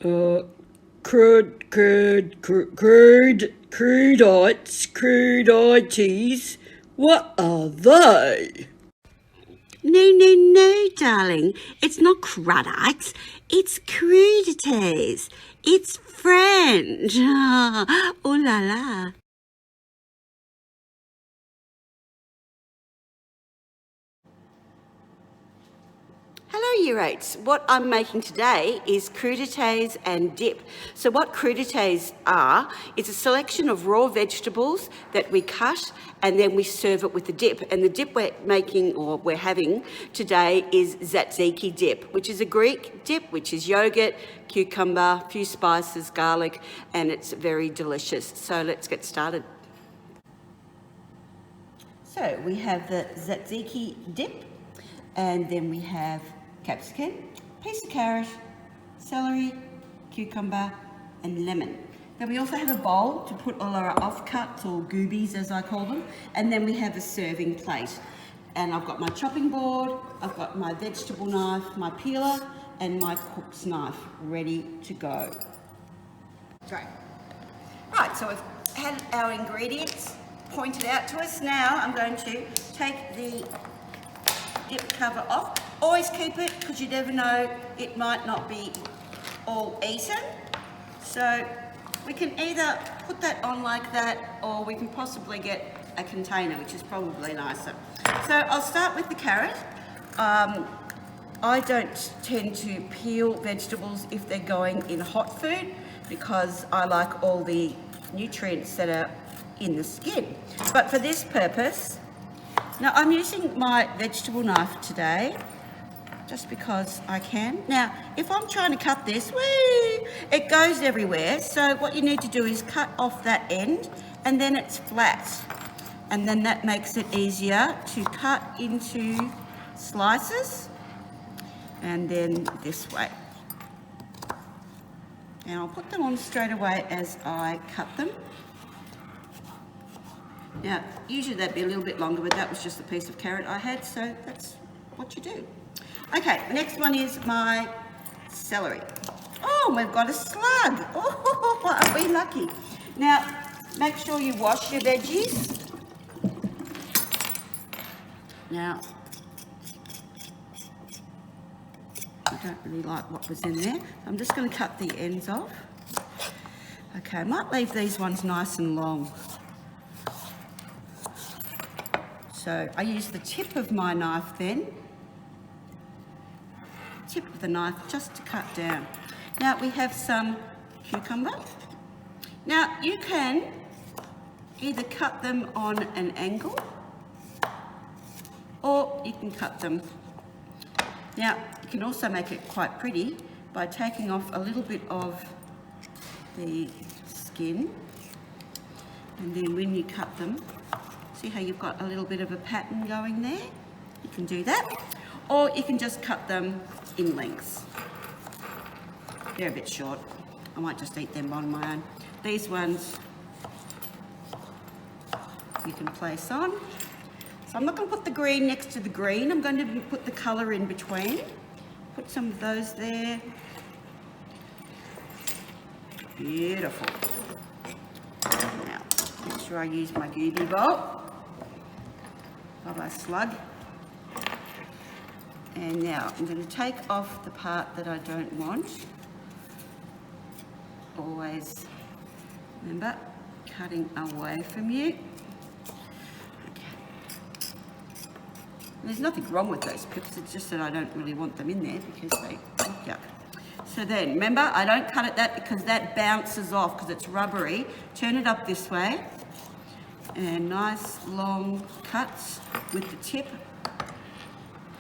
Crudites. What are they? No, darling. It's not crudites. It's crudites. It's French. Oh la la. Hello Year 8s. What I'm making today is crudites and dip. So what crudites are, it's a selection of raw vegetables that we cut and then we serve it with the dip. And the dip we're making, or we're having today, is tzatziki dip, which is a Greek dip, which is yogurt, cucumber, a few spices, garlic, and it's very delicious. So let's get started. So we have the tzatziki dip, and then we have capsicum, piece of carrot, celery, cucumber, and lemon. Then we also have a bowl to put all our offcuts, or goobies as I call them, and then we have a serving plate. And I've got my chopping board, I've got my vegetable knife, my peeler, and my cook's knife ready to go. Great. Right, so we've had our ingredients pointed out to us. Now I'm going to take the dip cover off. Always keep it, because you never know, it might not be all eaten. So we can either put that on like that, or we can possibly get a container, which is probably nicer. So I'll start with the carrot. I don't tend to peel vegetables if they're going in hot food, because I like all the nutrients that are in the skin. But for this purpose, now I'm using my vegetable knife today, just because I can. Now, if I'm trying to cut this, it goes everywhere. So what you need to do is cut off that end, and then it's flat. And then that makes it easier to cut into slices, and then this way. And I'll put them on straight away as I cut them. Now, usually that'd be a little bit longer, but that was just a piece of carrot I had, so that's what you do. Okay, the next one is my celery. Oh, we've got a slug. Oh, are we lucky? Now, make sure you wash your veggies. Now, I don't really like what was in there. I'm just going to cut the ends off. Okay, I might leave these ones nice and long. So I use the tip of my knife then, tip of the knife, just to cut down. Now we have some cucumber. Now you can either cut them on an angle, or you can cut them. Now you can also make it quite pretty by taking off a little bit of the skin, and then when you cut them, see how you've got a little bit of a pattern going there? You can do that. Or you can just cut them in lengths. They're a bit short. I might just eat them on my own. These ones you can place on. So I'm not going to put the green next to the green. I'm going to put the colour in between. Put some of those there. Beautiful. Now, make sure I use my gooby bowl of our slug. And now I'm going to take off the part that I don't want. Always remember, cutting away from you. Okay. There's nothing wrong with those pips, it's just that I don't really want them in there because they look yuck. So then, remember, I don't cut it that because that bounces off because it's rubbery. Turn it up this way. And nice long cuts with the tip.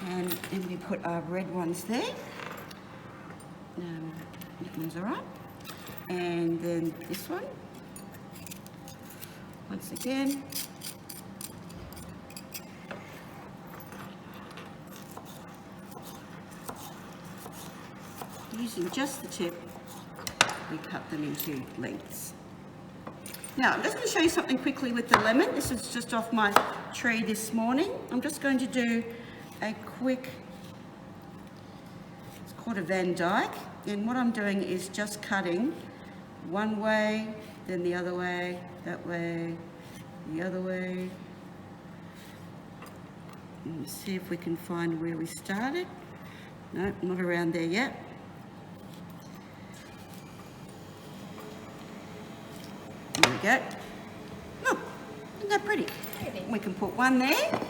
And then we put our red ones there. That one's all right. And then this one. Once again. Using just the tip, we cut them into lengths. Now, I'm just going to show you something quickly with the lemon. This is just off my tree this morning. I'm just going to do a quick, it's called a Van Dyke. And what I'm doing is just cutting one way, then the other way, that way, the other way. Let's see if we can find where we started. No, not around there yet. There we go. Look, isn't that pretty? We can put one there